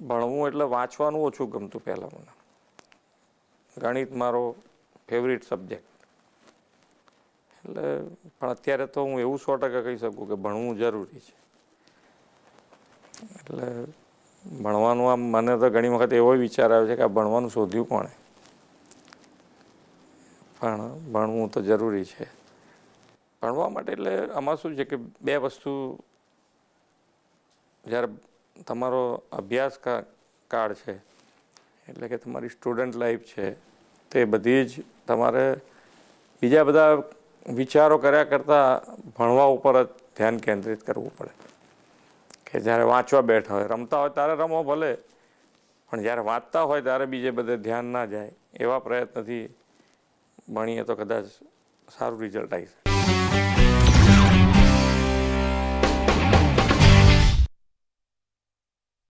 ભણવું એટલે વાંચવાનું ઓછું ગમતું પહેલાં મને. ગણિત મારો ફેવરિટ સબ્જેક્ટ. એટલે પણ અત્યારે તો હું એવું 100% કહી શકું કે ભણવું જરૂરી છે. એટલે ભણવાનું આમ મને તો ઘણી વખત એવો વિચાર આવે છે કે આ ભણવાનું શોધ્યું કોણે, પણ ભણવું તો જરૂરી છે. ભણવા માટે એટલે આમાં શું છે કે બે વસ્તુ, જ્યારે તમારો અભ્યાસ કાળ છે એટલે કે તમારી સ્ટુડન્ટ લાઈફ છે, તે બધી જ તમારે બીજા બધા વિચારો કર્યા કરતાં ભણવા ઉપર જ ધ્યાન કેન્દ્રિત કરવું પડે. કે જ્યારે વાંચવા બેઠા હોય, રમતા હોય ત્યારે રમો ભલે, પણ જ્યારે વાંચતા હોય ત્યારે બીજે બધે ધ્યાન ના જાય. એવા પ્રયત્નથી ભણીએ તો કદાચ સારું રિઝલ્ટ આવી શકે.